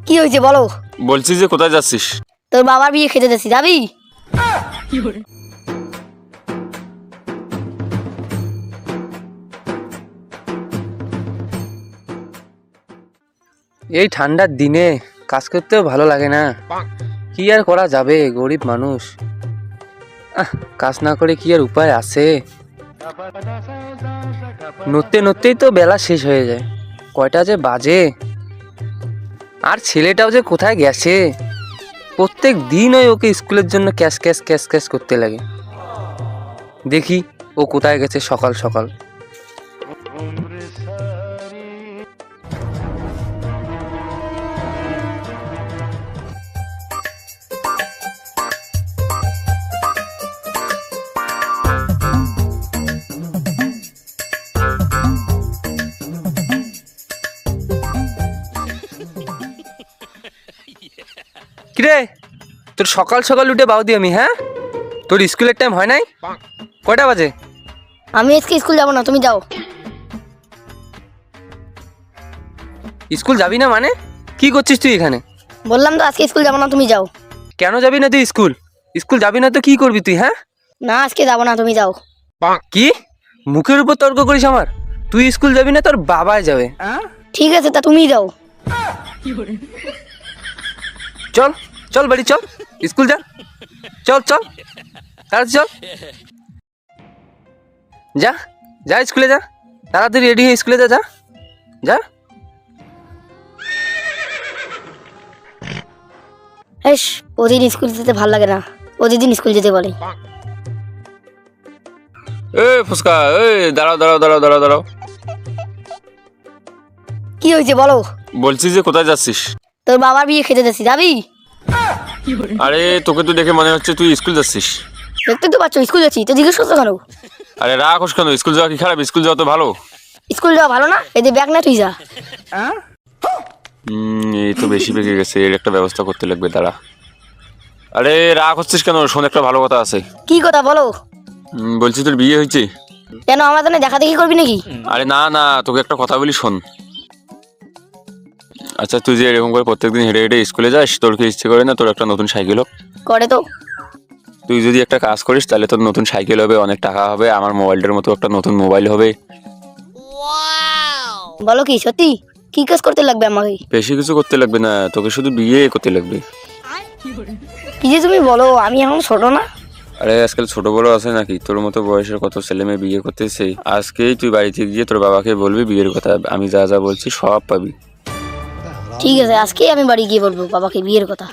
কি হয়েছে বলো? বলছি যে কোথায় যাচ্ছিস? তোর বাবার বিয়ে খেতে যাচ্ছি, যাবি? এই ঠান্ডার দিনে কাজ করতেও ভালো লাগে না। কি আর করা যাবে, গরিব মানুষ। কাজ না করে কি আর উপায় আছে? নড়তে নড়তেই তো বেলা শেষ হয়ে যায়। কয়টা যে বাজে, আর ছেলেটাও যে কোথায় গেছে। প্রত্যেক দিন ওকে স্কুলের জন্য ক্যাশ ক্যাশ ক্যাশ ক্যাশ করতে লাগে। দেখি ও কোথায় গেছে সকাল সকাল। কিরে, তোর সকাল সকাল উঠে বাউদি আমি, হ্যাঁ? তোর স্কুলের টাইম হয় নাই? কয়টা বাজে? আমি আজকে স্কুল যাবো না, তুমি যাও। স্কুল যাবি না মানে? কি করছিস তুই এখানে? বললাম তো আজকে স্কুল যাবো না, তুমি যাও। কেন যাবি না তুই স্কুল? স্কুল যাবি না তো কি করবি তুই, হ্যাঁ? না আজকে যাবো না, তুমি যাও। কি মুখের উপর তর্ক করিস আমার? তুই স্কুল যাবি না, তোর বাবাই যাবে। ঠিক আছে, তা তুমি যাও। চল চল বাড়ি চল, স্কুল যা। চল চল তাড়াতাড়ি চল। যা যা স্কুলে যা, তাড়াতাড়ি রেডি হয়ে স্কুলে যা, যা যা। হেস, প্রতিদিন স্কুল যেতে ভালো লাগে না, প্রতিদিন স্কুল যেতে বলে। ফুসকা, দাঁড়াও দাঁড়াও দাঁড়াও দাঁড়াও দাঁড়াও। কি হয়েছে বলো? বলছি যে কোথায় যাচ্ছিস? তোর বাবার বিয়ে খেতে যাচ্ছি, যাবি? আরে তোকে তো দেখে মনে হচ্ছে তুই স্কুল যাচ্ছিস। দেখতে তো পাচ্ছ স্কুল যাচ্ছি, তো জিজ্ঞেস করছো কেন? আরে রাগ হোস কেন? স্কুল যাওয়া কি খারাপ? স্কুল যাওয়া তো ভালো। স্কুল যাওয়া ভালো না? এই যে ব্যাগ না, তুই যা। এই তো বেশি পেকে গেছে, এর একটা ব্যবস্থা করতে লাগবে, দাঁড়া। আরে রাগ হচ্ছিস কেন? শোন, একটা ভালো কথা আছে। কি কথা বলো? বলছি তোর বিয়ে হয়েছে। কেন, আমার জন্য দেখা দেখি করবি নাকি? আরে না না, তোকে একটা কথা বলি, শোন। আচ্ছা, তুই যে এরকম করে প্রত্যেকদিন হেঁটে হেঁটে স্কুলে যাস, তোর কি ইচ্ছে করে না তোর একটা নতুন সাইকেল হোক? করে তো। তুই যদি একটা কাজ করিস তাহলে তোর নতুন সাইকেল হবে, অনেক টাকা হবে, আমার মোবাইলটার মতো একটা নতুন মোবাইল হবে। বলো কি সত্যি? কি কাজ করতে লাগবে আমাকে? বেশি কিছু করতে লাগবে না, তোকে শুধু বিয়ে করতে লাগবে। কি যে তুমি বলো, আমি এখন ছোট না? আরে আজকাল ছোট বড় আছে নাকি? তোর মতো বয়সের কত ছেলে মেয়ে বিয়ে করতেছে। আজকেই তুই বাড়িতে গিয়ে তোর বাবাকে বলবি বিয়ের কথা, আমি যা যা বলছি সব পাবি। ঠিক আছে, আজকেই আমি বাড়ি গিয়ে বলবো বাবাকে বিয়ের কথা।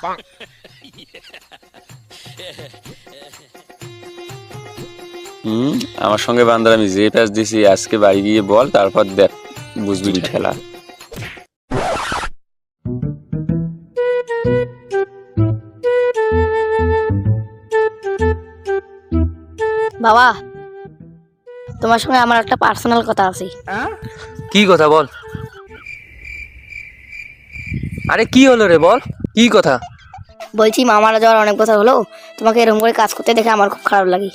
আমার সঙ্গে বান্দার আমি যে প্যাচ দিছি, আজকে বাড়ি গিয়ে বল, তারপর দেখ বুঝবি ঠেলা। বাবা, তোমার সঙ্গে আমার একটা পার্সোনাল কথা আছে। কি কথা বল? আরে কি হলো রে, বল কি কথা? বলছি মা মারা যাওয়ার অনেক বছর হলো, তোমাকে এরকম করে কাজ করতে দেখে আমার খুব খারাপ লাগে।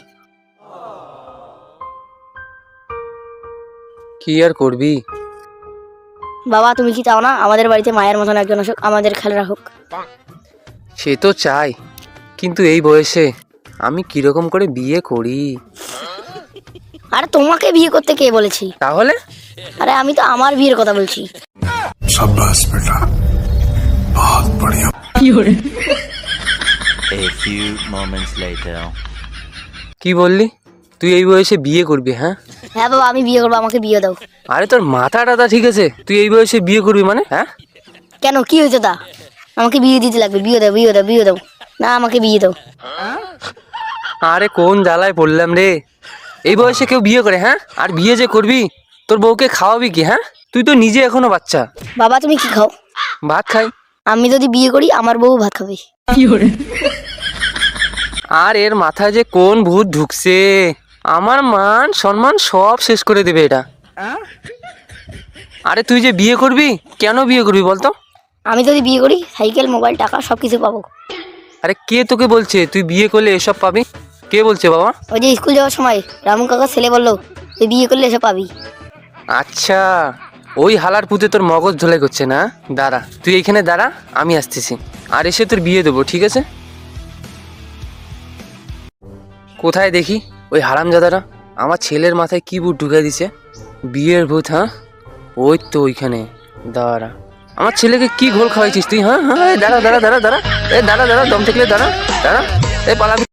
কি আর করবি? বাবা, তুমি কি চাও না আমাদের বাড়িতে মায়ের মতন একজন আসুক, আমাদের খেয়াল রাখুক? সে তো চাই, কিন্তু এই বয়সে আমি কিরকম করে বিয়ে করি? আরে তোমাকে বিয়ে করতে কে বলেছি? তাহলে আরে আমি তো আমার বিয়ের কথা বলছি। शाबाश बेटा, बहुत बढ़िया। A few moments later. কি বললি? তুই এই বয়সে বিয়ে করবি? হ্যাঁ হ্যাঁ বাবা, আমি বিয়ে করবো, আমাকে বিয়ে দাও। আরে তোর মাথা টাথা ঠিক আছে? তুই এই বয়সে বিয়ে করবি মানে? হ্যাঁ কেন, কি হয়েছে তা? আমাকে বিয়ে দিতে লাগবে, বিয়ে দাও বিয়ে দাও বিয়ে দাও। না, আমাকে বিয়ে দাও। আরে কোন জ্বালায় পড়লাম রে! এই বয়সে কেউ বিয়ে করে? হ্যাঁ, আর বিয়ে যে করবি তোর বউকে খাওয়াবি কি? হ্যাঁ, তুই তো নিজে এখনো বাচ্চা। বাবা, তুমি কি খাও? ভাত খাই। আমি যদি বিয়ে করি আমার বউ ভাত খাবে। আর এর মাথায় যে কোন ভূত ঢুকছে, আমার মান সম্মান সব শেষ করে দেবে এটা। আরে তুই যে বিয়ে করবি, কেন বিয়ে করবি বলতো? আমি যদি বিয়ে করি সাইকেল, মোবাইল, টাকা সব কিছু পাবো। আরে কে তোকে বলছে তুই বিয়ে করলে এসব পাবি? কে বলছে বাবা? ওই যে স্কুল যাওয়ার সময় রামু কাকার ছেলে বললো তুই বিয়ে করলে এসব পাবি। আচ্ছা, ওই হালার পুঁতে তোর মগজ ধোলাই করছে না? দাঁড়া, তুই এইখানে দাঁড়া, আমি আসতেছি। আর এসে তোর বিয়ে দেবো, ঠিক আছে? কোথায় দেখি ওই হারামজাদারা? আমার ছেলের মাথায় কি ভূত ঢুকাই দিছে? বিয়ের ভূত? হ্যাঁ, ওই তো ওইখানে। দাঁড়া, আমার ছেলেকে কি ঘোল খাওয়াইছিস তুই? হ্যাঁ হ্যাঁ, দাঁড়া দাঁড়া দাঁড়া দাঁড়া, এ দাঁড়া দাঁড়া, দম থাকলে দাঁড়া দাঁড়া, এ পালাবি।